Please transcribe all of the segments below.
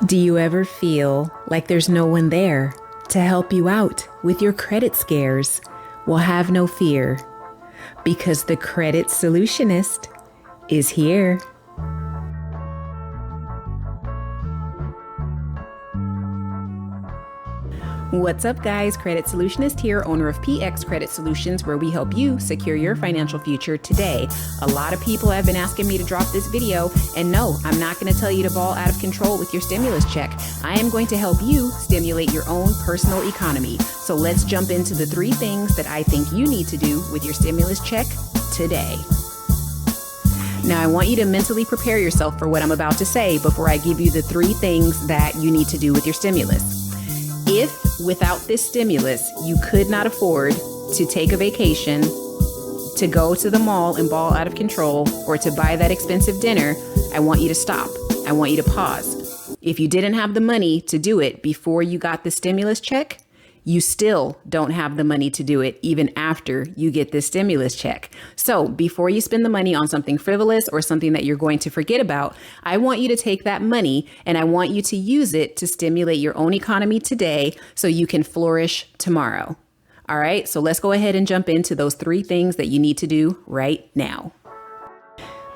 Do you ever feel like there's no one there to help you out with your credit scares? Well, have no fear, because the Credit Solutionist is here. What's up, guys? Credit Solutionist here, owner of PX Credit Solutions, where we help you secure your financial future today. A lot of people have been asking me to drop this video, and no, I'm not going to tell you to ball out of control with your stimulus check. I am going to help you stimulate your own personal economy. So let's jump into the 3 things that I think you need to do with your stimulus check today. Now, I want you to mentally prepare yourself for what I'm about to say before I give you the 3 things that you need to do with your stimulus. If without this stimulus, you could not afford to take a vacation, to go to the mall and ball out of control, or to buy that expensive dinner, I want you to stop. I want you to pause. If you didn't have the money to do it before you got the stimulus check, you still don't have the money to do it even after you get this stimulus check. So before you spend the money on something frivolous or something that you're going to forget about, I want you to take that money and I want you to use it to stimulate your own economy today so you can flourish tomorrow. All right, so let's go ahead and jump into those 3 things that you need to do right now.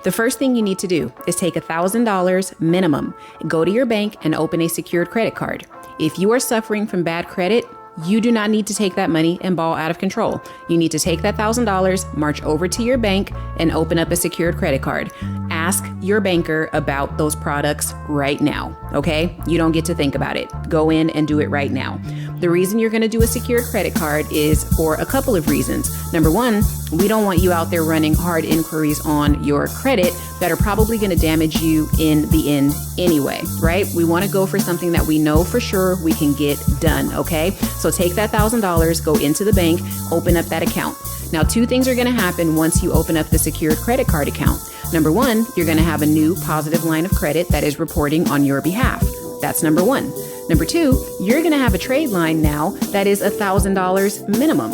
The first thing you need to do is take $1,000 minimum, go to your bank and open a secured credit card. If you are suffering from bad credit, you do not need to take that money and ball out of control. You need to take that $1,000, march over to your bank and open up a secured credit card. Ask your banker about those products right now, okay? You don't get to think about it. Go in and do it right now. The reason you're going to do a secured credit card is for a couple of reasons. Number 1, we don't want you out there running hard inquiries on your credit that are probably going to damage you in the end anyway, right? We want to go for something that we know for sure we can get done, okay? So take that $1,000, go into the bank, open up that account. Now, 2 things are going to happen once you open up the secured credit card account. Number 1, you're going to have a new positive line of credit that is reporting on your behalf. That's number 1. Number 2, you're going to have a trade line now that is $1,000 minimum.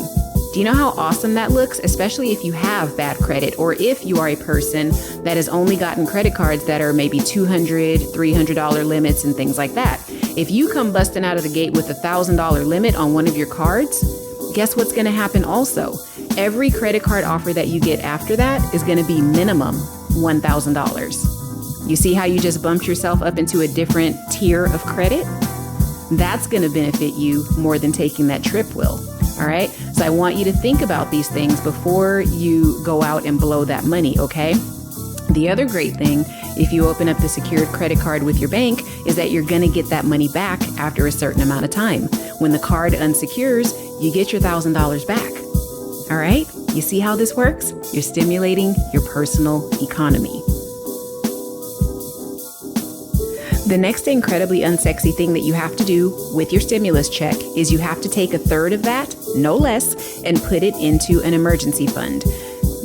Do you know how awesome that looks, especially if you have bad credit or if you are a person that has only gotten credit cards that are maybe $200, $300 limits and things like that? If you come busting out of the gate with $1,000 limit on one of your cards, guess what's going to happen also? Every credit card offer that you get after that is going to be minimum $1,000. You see how you just bumped yourself up into a different tier of credit? That's going to benefit you more than taking that trip will. All right. So I want you to think about these things before you go out and blow that money. Okay. The other great thing, if you open up the secured credit card with your bank, is that you're going to get that money back after a certain amount of time. When the card unsecures, you get your $1,000 back. All right. You see how this works? You're stimulating your personal economy. The next incredibly unsexy thing that you have to do with your stimulus check is you have to take 1/3 of that, no less, and put it into an emergency fund.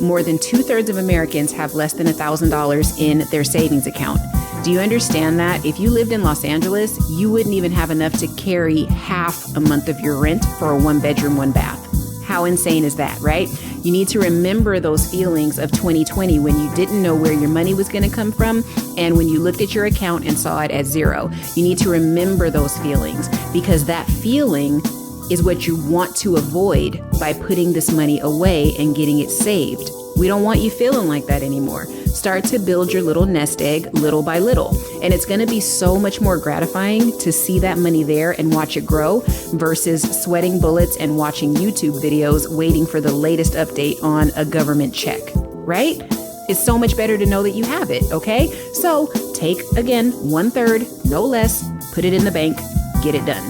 More than 2/3 of Americans have less than $1,000 in their savings account. Do you understand that if you lived in Los Angeles, you wouldn't even have enough to carry half a month of your rent for a 1-bedroom, 1-bath? How insane is that, right? You need to remember those feelings of 2020 when you didn't know where your money was going to come from and when you looked at your account and saw it at 0. You need to remember those feelings because that feeling is what you want to avoid by putting this money away and getting it saved. We don't want you feeling like that anymore. Start to build your little nest egg little by little. And it's going to be so much more gratifying to see that money there and watch it grow versus sweating bullets and watching YouTube videos waiting for the latest update on a government check, right? It's so much better to know that you have it, okay? So take, again, 1/3, no less, put it in the bank, get it done.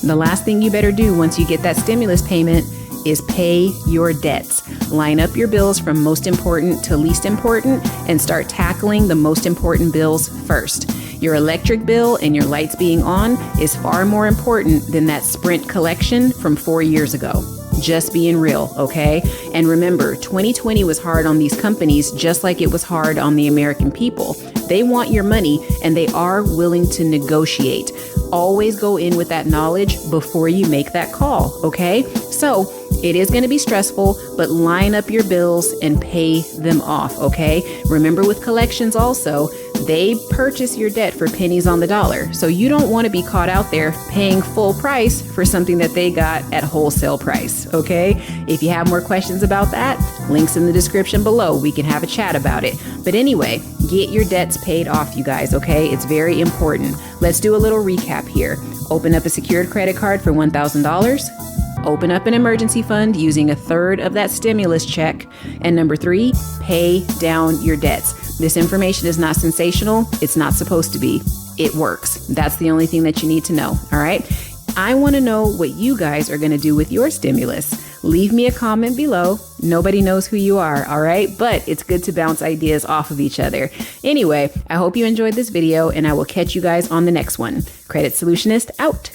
The last thing you better do once you get that stimulus payment is pay your debts. Line up your bills from most important to least important and start tackling the most important bills first. Your electric bill and your lights being on is far more important than that Sprint collection from 4 years ago. Just being real, okay? And remember, 2020 was hard on these companies just like it was hard on the American people. They want your money and they are willing to negotiate. Always go in with that knowledge before you make that call, okay? So It is going to be stressful, but line up your bills and pay them off, okay? Remember with collections also, they purchase your debt for pennies on the dollar. So you don't want to be caught out there paying full price for something that they got at wholesale price, okay? If you have more questions about that, links in the description below. We can have a chat about it. But anyway, get your debts paid off, you guys, okay? It's very important. Let's do a little recap here. Open up a secured credit card for $1,000. Open up an emergency fund using a third of that stimulus check. And number 3, pay down your debts. This information is not sensational. It's not supposed to be. It works. That's the only thing that you need to know. All right. I want to know what you guys are going to do with your stimulus. Leave me a comment below. Nobody knows who you are. All right. But it's good to bounce ideas off of each other. Anyway, I hope you enjoyed this video and I will catch you guys on the next one. Credit Solutionist out.